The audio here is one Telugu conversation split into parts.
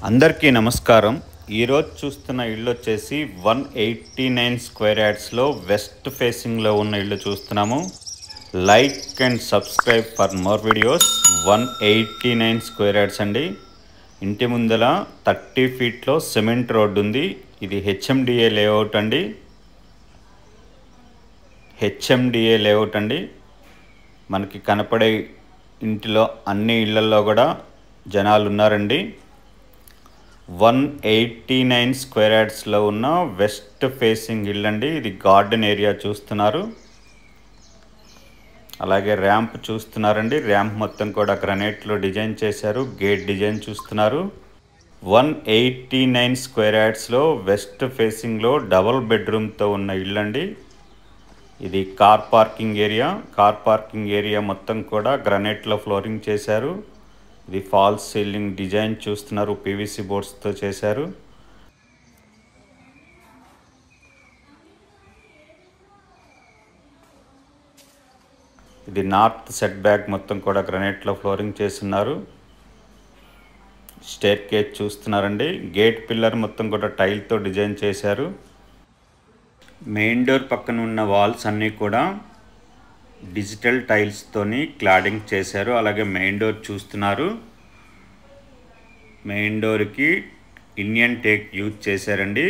అందరికీ నమస్కారం. ఈరోజు చూస్తున్న ఇల్లు వచ్చేసి 189 స్క్వేర్ యార్డ్స్లో వెస్ట్ ఫేసింగ్లో ఉన్న ఇల్లు చూస్తున్నాము. Like and subscribe for more videos. 189 square yards అండి. ఇంటి ముందల 30 ఫీట్లో సిమెంట్ రోడ్డు ఉంది. ఇది హెచ్ఎండిఏ లేఅవుట్ అండి. హెచ్ఎండిఏ లేఅవుట్ అండి. మనకి కనపడే ఇంటిలో అన్ని ఇళ్లలో కూడా జనాలు ఉన్నారండి. 189 స్క్వేర్ యార్డ్స్లో ఉన్న వెస్ట్ ఫేసింగ్ ఇల్లు అండి. ఇది గార్డెన్ ఏరియా చూస్తున్నారు. అలాగే ర్యాంప్ చూస్తున్నారండి. ర్యాంప్ మొత్తం కూడా గ్రనైట్లో డిజైన్ చేశారు. గేట్ డిజైన్ చూస్తున్నారు. 189 స్క్వేర్ యార్డ్స్లో వెస్ట్ ఫేసింగ్లో డబుల్ బెడ్రూమ్తో ఉన్న ఇల్లు అండి. ఇది car parking area. Car parking area మొత్తం కూడా గ్రనైట్లో ఫ్లోరింగ్ చేశారు. ఇది ఫాల్స్ సీలింగ్ డిజైన్ చూస్తున్నారు. పీవీసీ బోర్డ్స్తో చేశారు. ఇది నార్త్ సెట్ బ్యాక్ మొత్తం కూడా గ్రనైట్లో ఫ్లోరింగ్ చేస్తున్నారు. స్టేర్ కేజ్ చూస్తున్నారండి. గేట్ పిల్లర్ మొత్తం కూడా టైల్తో డిజైన్ చేశారు. మెయిన్ డోర్ పక్కన ఉన్న వాల్స్ అన్నీ కూడా డిజిటల్ టైల్స్తోని క్లాడింగ్ చేశారు. అలాగే మెయిన్ డోర్ చూస్తున్నారు. మెయిన్ డోర్కి ఇండియన్ టేక్ యూజ్ చేశారండి.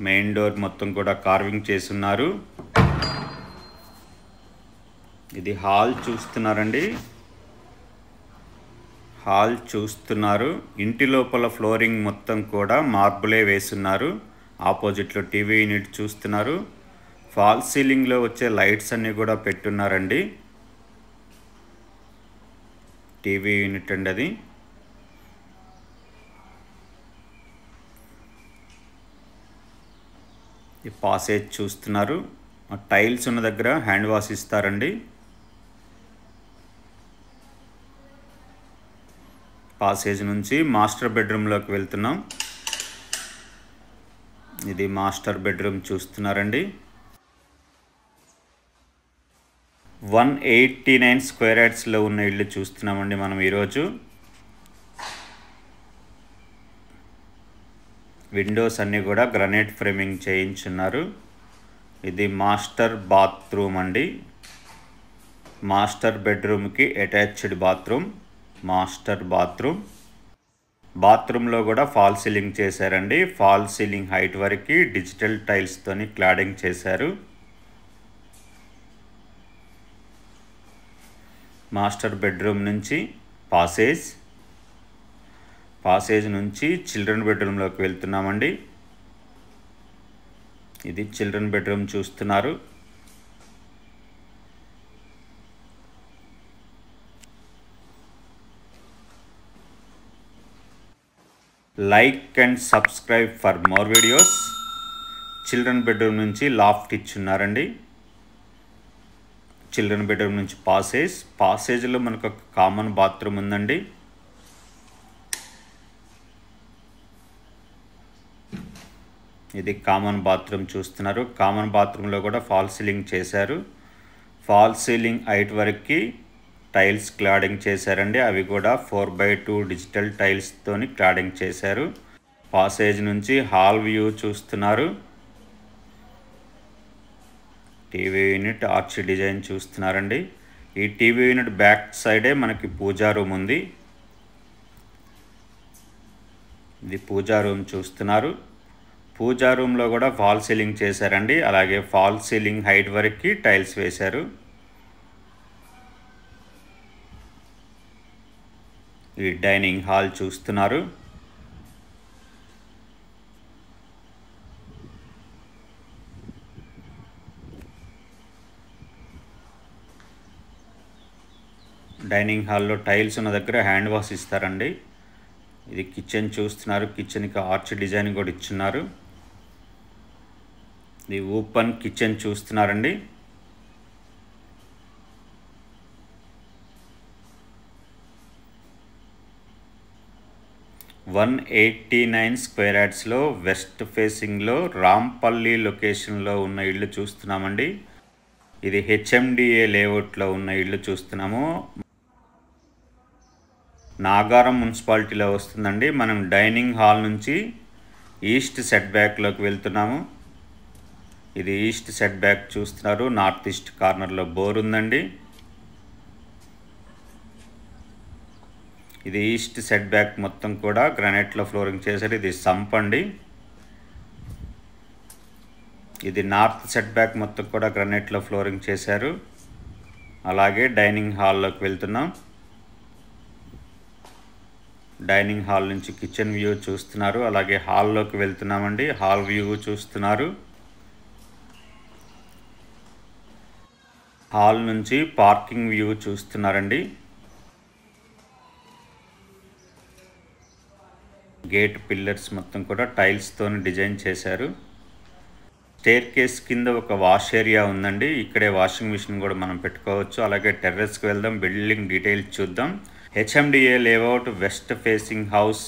మెయిన్ డోర్ మొత్తం కూడా కార్వింగ్ చేస్తున్నారు. ఇది హాల్ చూస్తున్నారండి. హాల్ చూస్తున్నారు. ఇంటి లోపల ఫ్లోరింగ్ మొత్తం కూడా మార్బులే వేస్తున్నారు. ఆపోజిట్లో టీవీ యూనిట్ చూస్తున్నారు. ఫాల్ సీలింగ్లో వచ్చే లైట్స్ అన్నీ కూడా పెట్టున్నారండి. టీవీ యూనిట్ అండి అది. ఈ పాసేజ్ చూస్తున్నారు. టైల్స్ ఉన్న దగ్గర హ్యాండ్ వాష్ ఇస్తారండి. పాసేజ్ నుంచి మాస్టర్ బెడ్రూమ్లోకి వెళ్తున్నాం. ఇది మాస్టర్ బెడ్రూమ్ చూస్తున్నారండి. 189 స్క్వేర్ యార్డ్స్లో ఉన్న ఇల్లు చూస్తున్నామండి మనం ఈరోజు. విండోస్ అన్నీ కూడా గ్రనైట్ ఫ్రేమింగ్ చేయించున్నారు. ఇది మాస్టర్ బాత్రూమ్ అండి. మాస్టర్ బెడ్రూమ్కి అటాచ్డ్ బాత్రూమ్. Master bathroom. బాత్రూంలో కూడా ఫాల్ సీలింగ్ చేశారండి. ఫాల్ సీలింగ్ హైట్ వరకు డిజిటల్ టైల్స్తోని క్లాడింగ్ చేశారు. మాస్టర్ బెడ్రూమ్ నుంచి పాసేజ్ నుంచి చిల్డ్రన్ బెడ్రూమ్లోకి వెళ్తున్నామండి. ఇది చిల్డ్రన్ బెడ్రూమ్ చూస్తున్నారు. Like and subscribe for more videos. Children bedroom నుంచి లాఫ్ట్ ఇచ్చున్నారండి. చిల్డ్రన్ బెడ్రూమ్ నుంచి పాసేజ్లో మనకు ఒక కామన్ బాత్రూమ్ ఉందండి. ఇది కామన్ బాత్రూమ్ చూస్తున్నారు. కామన్ బాత్రూంలో కూడా ఫాల్ సీలింగ్ చేశారు. ఫాల్ సీలింగ్ హైట్ వరకు టైల్స్ క్లాడింగ్ చేశారండి. అవి కూడా 4x2 డిజిటల్ టైల్స్తోని క్లాడింగ్ చేశారు. పాసేజ్ నుంచి హాల్ వ్యూ చూస్తున్నారు. టీవీ యూనిట్ ఆర్చ్ డిజైన్ చూస్తున్నారండి. ఈ టీవీ యూనిట్ బ్యాక్ సైడే మనకి పూజా రూమ్ ఉంది. ఇది పూజా రూమ్ చూస్తున్నారు. పూజా రూమ్లో కూడా ఫాల్ సీలింగ్ చేశారండి. అలాగే ఫాల్ సీలింగ్ హైట్ వరకు టైల్స్ వేశారు. ఈ డైనింగ్ హాల్ చూస్తున్నారు. డైనింగ్ హాల్లో టైల్స్ ఉన్న దగ్గర హ్యాండ్ వాష్ ఇస్తారండి. ఇది కిచెన్ చూస్తున్నారు. కిచెన్కి ఆర్చ్ డిజైన్ కూడా ఇచ్చున్నారు. ఇది ఓపెన్ కిచెన్ చూస్తున్నారండి. $189 స్క్వేర్ యార్డ్స్లో వెస్ట్ ఫేసింగ్లో రాంపల్లి లొకేషన్లో ఉన్న ఇల్లు చూస్తున్నామండి. ఇది హెచ్ఎండిఏ లేఅవుట్లో ఉన్న ఇల్లు చూస్తున్నాము. నాగారం మున్సిపాలిటీలో వస్తుందండి. మనం డైనింగ్ హాల్ నుంచి ఈస్ట్ సెట్ బ్యాక్లోకి వెళ్తున్నాము. ఇది ఈస్ట్ సెట్ బ్యాక్ చూస్తున్నారు. నార్త్ ఈస్ట్ కార్నర్లో బోర్ ఉందండి. ఇది ఈస్ట్ సెట్ బ్యాక్ మొత్తం కూడా గ్రానైట్లో ఫ్లోరింగ్ చేశారు. ఇది సంప్ అండి. ఇది నార్త్ సెట్ బ్యాక్ మొత్తం కూడా గ్రానైట్లో ఫ్లోరింగ్ చేశారు. అలాగే డైనింగ్ హాల్లోకి వెళ్తున్నాం. డైనింగ్ హాల్ నుంచి కిచెన్ వ్యూ చూస్తున్నారు. అలాగే హాల్లోకి వెళ్తున్నామండి. హాల్ వ్యూ చూస్తున్నారు. హాల్ నుంచి పార్కింగ్ వ్యూ చూస్తున్నారండి. గేట్ పిల్లర్స్ మొత్తం కూడా టైల్స్తో డిజైన్ చేశారు. స్టేర్ కేస్ కింద ఒక వాష్ ఏరియా ఉందండి. ఇక్కడే వాషింగ్ మిషన్ కూడా మనం పెట్టుకోవచ్చు. అలాగే టెర్రస్కి వెళ్దాం, బిల్డింగ్ డీటెయిల్స్ చూద్దాం. HMDA layout, west facing house,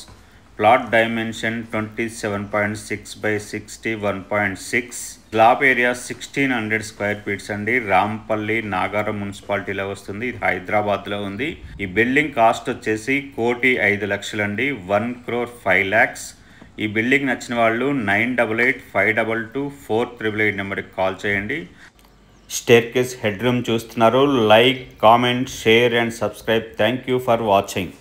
plot dimension 27.6 by 61.6, slab area 1600 square feets అండి. రాంపల్లి నాగారం మున్సిపాలిటీలో వస్తుంది. ఇది హైదరాబాద్లో ఉంది. ఈ బిల్డింగ్ కాస్ట్ వచ్చేసి 1,05,00,000 అండి. 1,05,00,000. ఈ బిల్డింగ్ నచ్చిన వాళ్ళు 9885222488 నెంబర్కి కాల్ చేయండి. స్టేర్ కేస్ హెడ్ రూమ్ చూస్తున్నారు. Like, comment, share and subscribe. Thank you for watching.